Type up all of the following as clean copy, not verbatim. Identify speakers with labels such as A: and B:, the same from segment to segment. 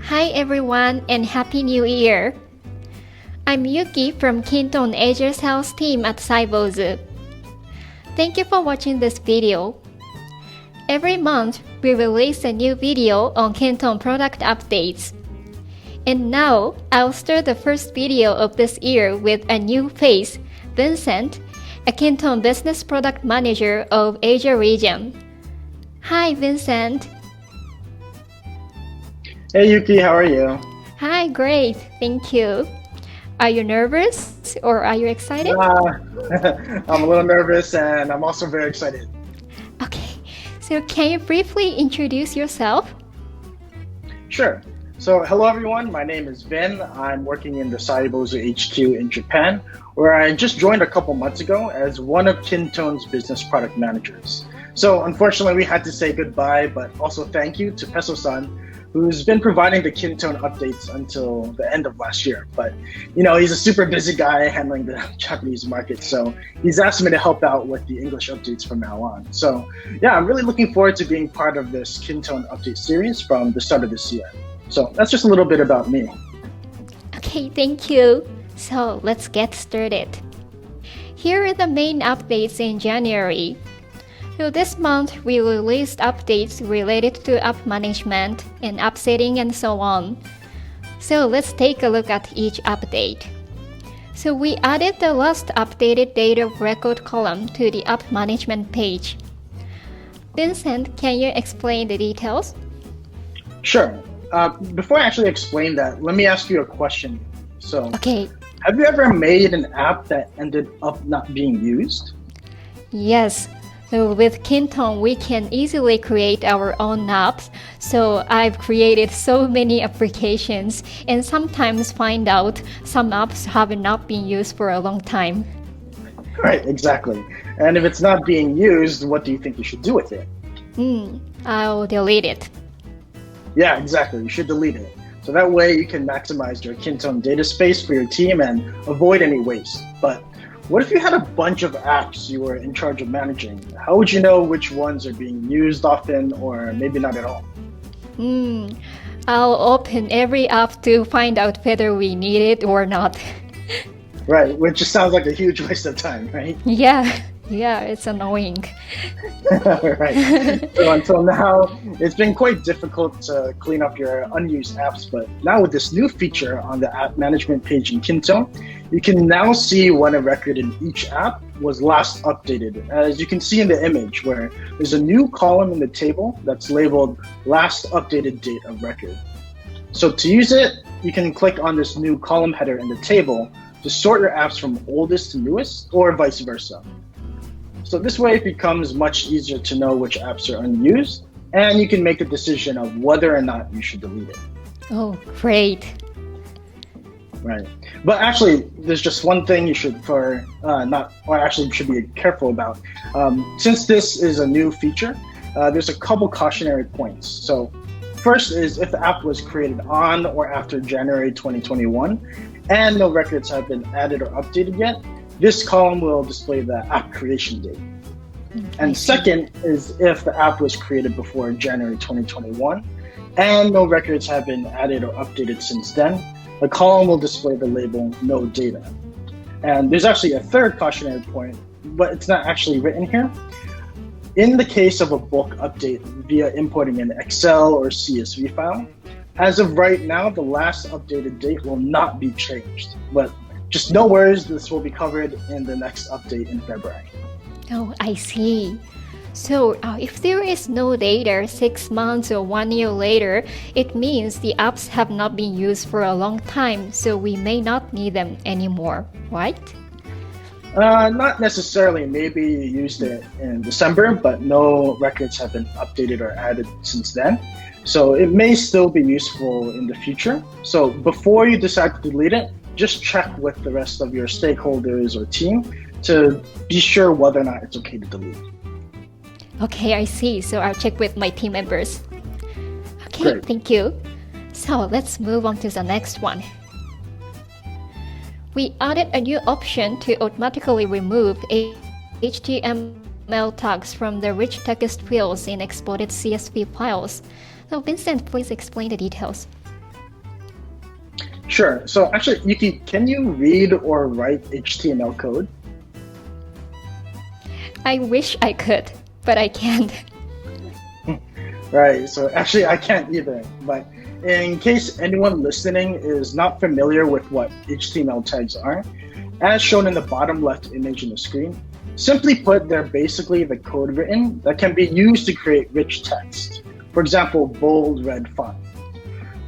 A: Hi everyone and Happy New Year! I'm Yuki from Kintone Asia Sales team at Cybozu. Thank you for watching this video. Every month, we release a new video on Kintone product updates. And now, I'll start the first video of this year with a new face, Vincent, a Kintone Business Product Manager of Asia region. Hi Vincent.
B: Hey Yuki, how are you?
A: Hi, great, thank you. Are you nervous or are you excited?
B: I'm a little nervous and I'm also very excited.
A: Okay, so can you briefly introduce yourself?
B: Sure. So hello everyone, my name is Vin. I'm working in the Cybozu HQ in Japan, where I just joined a couple months ago as one of Kintone's business product managers. So unfortunately we had to say goodbye, but also thank you to Peso-san, who's been providing the Kintone updates until the end of last year. But he's a super busy guy handling the Japanese market, so he's asked me to help out with the English updates from now on. So yeah, I'm really looking forward to being part of this Kintone update series from the start of this year. So that's just a little bit about me.
A: Okay, thank you. So let's get started. Here are the main updates in January. So this month, we released updates related to app management and app setting and so on. So let's take a look at each update. So we added the last updated date of record column to the app management page. Vincent, can you explain the details?
B: Sure. Before I actually explain that, let me ask you a question. So,
A: Okay.
B: Have you ever made an app that ended up not being used?
A: Yes. So with Kintone, we can easily create our own apps. So I've created so many applications and sometimes find out some apps have not been used for a long time.
B: Right, exactly. And if it's not being used, what do you think you should do with it?
A: I'll delete it.
B: Yeah, exactly. You should delete it. So that way you can maximize your Kintone data space for your team and avoid any waste. But what if you had a bunch of apps you were in charge of managing? How would you know which ones are being used often or maybe not at all?
A: I'll open every app to find out whether we need it or not.
B: Right, which just sounds like a huge waste of time, right?
A: Yeah, it's annoying.
B: Right. So until now, it's been quite difficult to clean up your unused apps, but now with this new feature on the app management page in Kintone, you can now see when a record in each app was last updated. As you can see in the image, where there's a new column in the table that's labeled last updated date of record. So to use it, you can click on this new column header in the table to sort your apps from oldest to newest, or vice versa. So this way it becomes much easier to know which apps are unused, and you can make a decision of whether or not you should delete it.
A: Oh, great.
B: Right. But actually, there's just one thing you should should be careful about. Since this is a new feature, there's a couple cautionary points. So first is if the app was created on or after January 2021, and no records have been added or updated yet, this column will display the app creation date. And second is if the app was created before January 2021 and no records have been added or updated since then, the column will display the label no data. And there's actually a third cautionary point, but it's not actually written here. In the case of a bulk update via importing an Excel or CSV file, as of right now, the last updated date will not be changed. But just no worries, this will be covered in the next update in February.
A: Oh, I see. So if there is no data 6 months or 1 year later, it means the apps have not been used for a long time, so we may not need them anymore, right?
B: Not necessarily. Maybe you used it in December, but no records have been updated or added since then. So it may still be useful in the future. So before you decide to delete it, just check with the rest of your stakeholders or team to be sure whether or not it's okay to delete.
A: Okay, I see. So I'll check with my team members. Okay,
B: Great.
A: Thank you. So let's move on to the next one. We added a new option to automatically remove HTML tags from the rich text fields in exported CSV files. So Vincent, please explain the details.
B: Sure. So actually, Yuki, can you read or write HTML code?
A: I wish I could, but I can't.
B: Right. So actually, I can't either. But in case anyone listening is not familiar with what HTML tags are, as shown in the bottom left image in the screen, simply put, they're basically the code written that can be used to create rich text. For example, bold red font.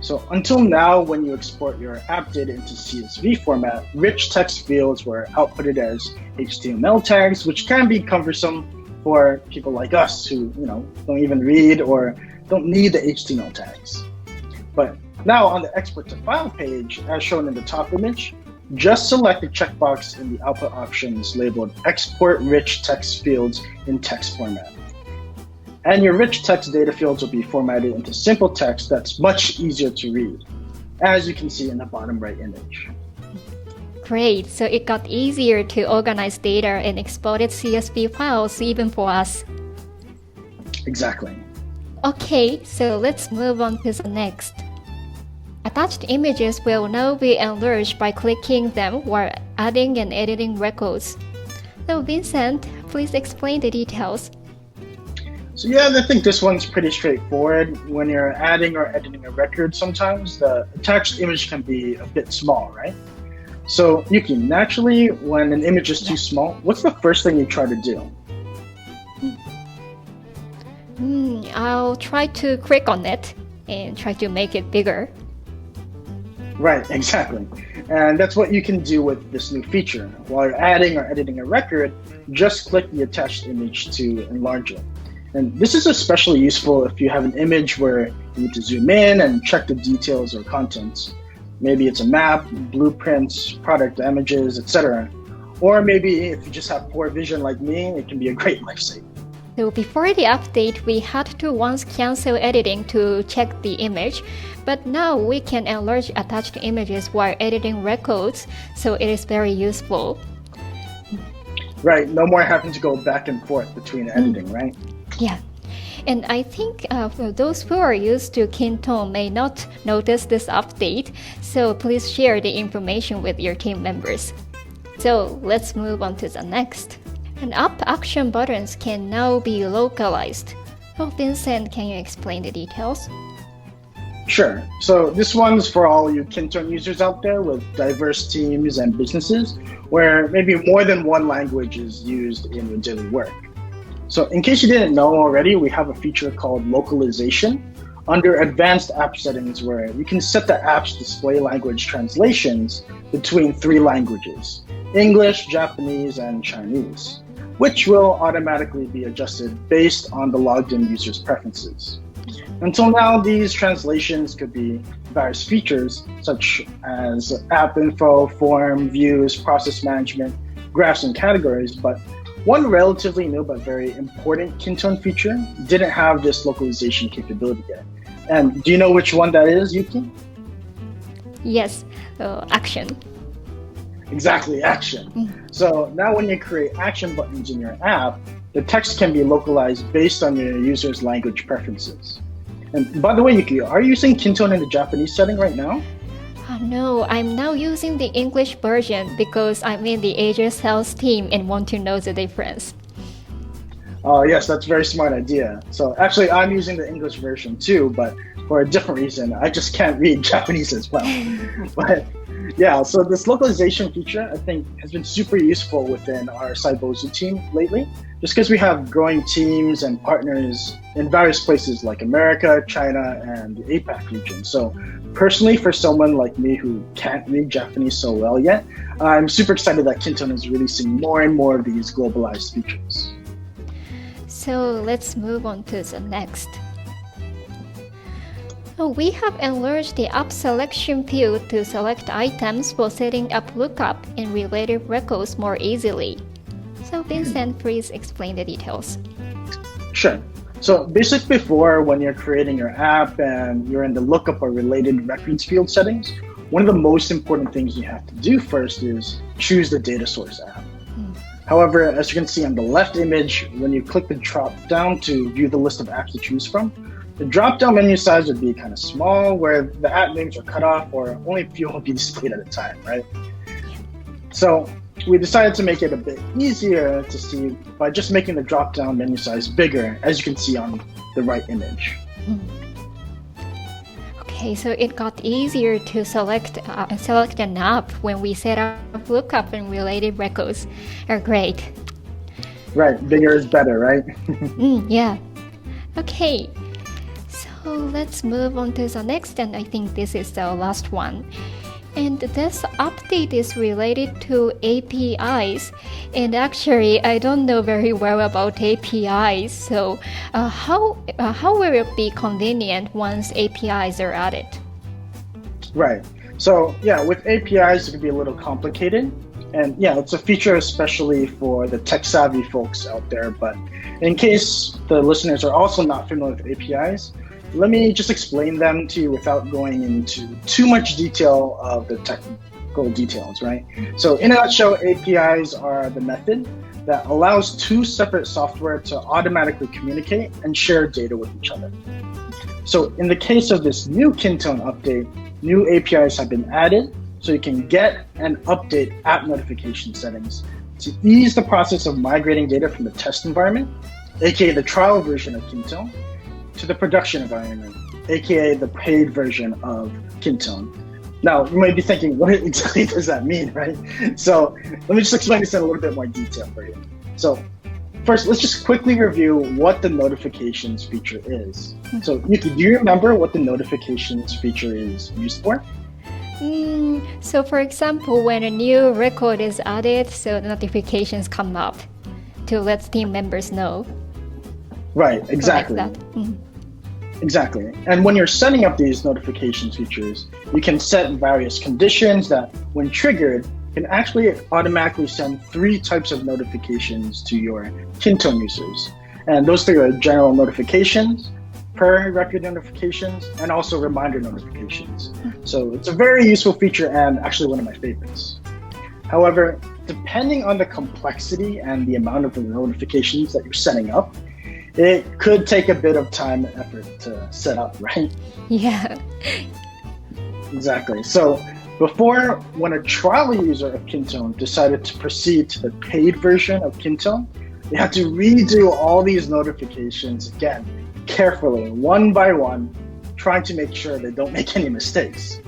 B: So until now, when you export your app data into CSV format, rich text fields were outputted as HTML tags, which can be cumbersome for people like us who, don't even read or don't need the HTML tags. But now on the export to file page, as shown in the top image, just select the checkbox in the output options labeled Export Rich Text Fields in Text Format. And your rich text data fields will be formatted into simple text that's much easier to read, as you can see in the bottom right image.
A: Great, so it got easier to organize data and exported CSV files even for us.
B: Exactly.
A: Okay, so let's move on to the next. Attached images will now be enlarged by clicking them while adding and editing records. So Vincent, please explain the details.
B: So yeah, I think this one's pretty straightforward. When you're adding or editing a record, sometimes the attached image can be a bit small, right? So Yuki, naturally, when an image is too small, what's the first thing you try to do?
A: I'll try to click on it and try to make it bigger.
B: Right, exactly. And that's what you can do with this new feature. While you're adding or editing a record, just click the attached image to enlarge it. And this is especially useful if you have an image where you need to zoom in and check the details or contents. Maybe it's a map, blueprints, product images, etc. Or maybe if you just have poor vision like me, it can be a great lifesaver.
A: So before the update, we had to once cancel editing to check the image, but now we can enlarge attached images while editing records, so it is very useful.
B: Right, no more having to go back and forth between editing, right?
A: Yeah. And I think for those who are used to Kintone may not notice this update, so please share the information with your team members. So let's move on to the next. And up action buttons can now be localized. Oh, Vincent, can you explain the details?
B: Sure. So this one's for all you Kintone users out there with diverse teams and businesses where maybe more than one language is used in your daily work. So in case you didn't know already, we have a feature called Localization under Advanced App Settings where you can set the app's display language translations between 3 languages, English, Japanese, and Chinese, which will automatically be adjusted based on the logged in user's preferences. Until now, these translations could be various features such as app info, form, views, process management, graphs, and categories, but one relatively new but very important Kintone feature didn't have this localization capability yet. And do you know which one that is, Yuki?
A: Yes, action.
B: Exactly, action. So now when you create action buttons in your app, the text can be localized based on your user's language preferences. And by the way, Yuki, are you using Kintone in the Japanese setting right now?
A: No, I'm now using the English version because I'm in the Asia sales team and want to know the difference.
B: Yes, that's a very smart idea. So actually, I'm using the English version too, but for a different reason. I just can't read Japanese as well. But yeah, so this localization feature, I think, has been super useful within our Cybozu team lately, just because we have growing teams and partners in various places like America, China, and the APAC region. So personally, for someone like me who can't read Japanese so well yet, I'm super excited that Kintone is releasing more and more of these globalized features.
A: So let's move on to the next. We have enlarged the app selection field to select items for setting up lookup and related records more easily. So Vincent, please explain the details.
B: Sure. So basically before, when you're creating your app and you're in the lookup or related records field settings, one of the most important things you have to do first is choose the data source app. However, as you can see on the left image, when you click the drop down to view the list of apps to choose from, The drop-down menu size would be kind of small, where the app names are cut off or only a few will be displayed at a time, right? So we decided to make it a bit easier to see by just making the drop-down menu size bigger, as you can see on the right image.
A: Okay, so it got easier to select an app when we set up lookup and related records. Great.
B: Right, bigger is better, right?
A: Yeah. Okay, so let's move on to the next, and I think this is the last one. And this update is related to APIs. And actually, I don't know very well about APIs. So how will it be convenient once APIs are added?
B: Right. So yeah, with APIs, it can be a little complicated. And yeah, it's a feature especially for the tech-savvy folks out there. But in case the listeners are also not familiar with APIs, let me just explain them to you without going into too much detail of the technical details, right? So in a nutshell, APIs are the method that allows two separate software to automatically communicate and share data with each other. So in the case of this new Kintone update, new APIs have been added so you can get and update app notification settings to ease the process of migrating data from the test environment, aka the trial version of Kintone, to the production environment, aka the paid version of Kintone. Now, you might be thinking, what exactly does that mean, right? So let me just explain this in a little bit more detail for you. So first, let's just quickly review what the notifications feature is. So Yuki, do you remember what the notifications feature is used for?
A: So for example, when a new record is added, so the notifications come up to let team members know.
B: Right, exactly.
A: Like that.
B: Exactly. And when you're setting up these notifications features, you can set various conditions that, when triggered, can actually automatically send 3 types of notifications to your Kintone users. And those 3 are general notifications, per record notifications, and also reminder notifications. So it's a very useful feature and actually one of my favorites. However, depending on the complexity and the amount of the notifications that you're setting up, it could take a bit of time and effort to set up, right?
A: Yeah.
B: Exactly. So before, when a trial user of Kintone decided to proceed to the paid version of Kintone, they had to redo all these notifications again, carefully, one by one, trying to make sure they don't make any mistakes.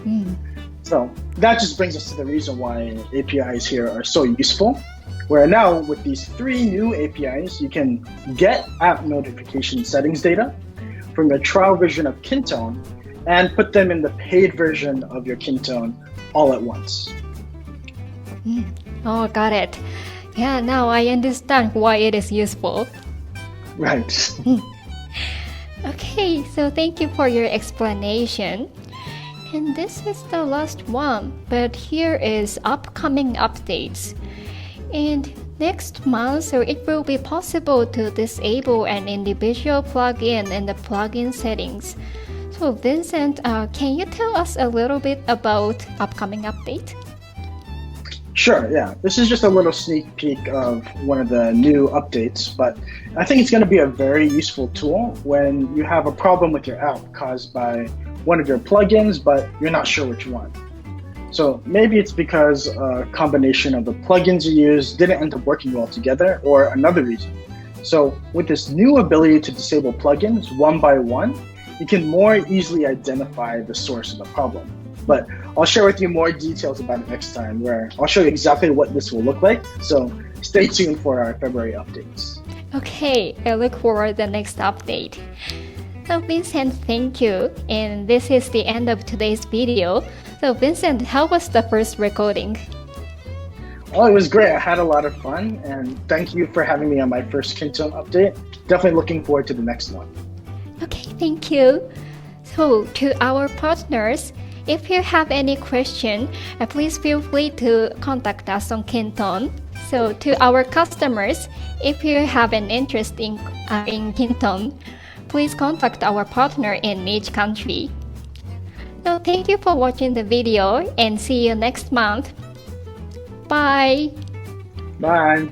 B: So that just brings us to the reason why APIs here are so useful. Where now, with these 3 new APIs, you can get app notification settings data from the trial version of Kintone and put them in the paid version of your Kintone all at once.
A: Oh, got it. Yeah, now I understand why it is useful.
B: Right.
A: Okay, so thank you for your explanation. And this is the last one, but here is upcoming updates. And next month, so it will be possible to disable an individual plugin in the plugin settings. So Vincent, can you tell us a little bit about upcoming update?
B: Sure, yeah. This is just a little sneak peek of one of the new updates, but I think it's going to be a very useful tool when you have a problem with your app caused by one of your plugins, but you're not sure which one. So maybe it's because a combination of the plugins you use didn't end up working well together, or another reason. So with this new ability to disable plugins one by one, you can more easily identify the source of the problem. But I'll share with you more details about it next time, where I'll show you exactly what this will look like. So stay tuned for our February updates.
A: Okay, I look forward to the next update. So Vincent, thank you. And this is the end of today's video. So Vincent, how was the first recording?
B: Oh, it was great. I had a lot of fun, and thank you for having me on my first Kintone update. Definitely looking forward to the next one.
A: Okay, thank you. So to our partners, if you have any question, please feel free to contact us on Kintone. So to our customers, if you have an interest in Kintone, please contact our partner in each country. So thank you for watching the video and see you next month. Bye!
B: Bye!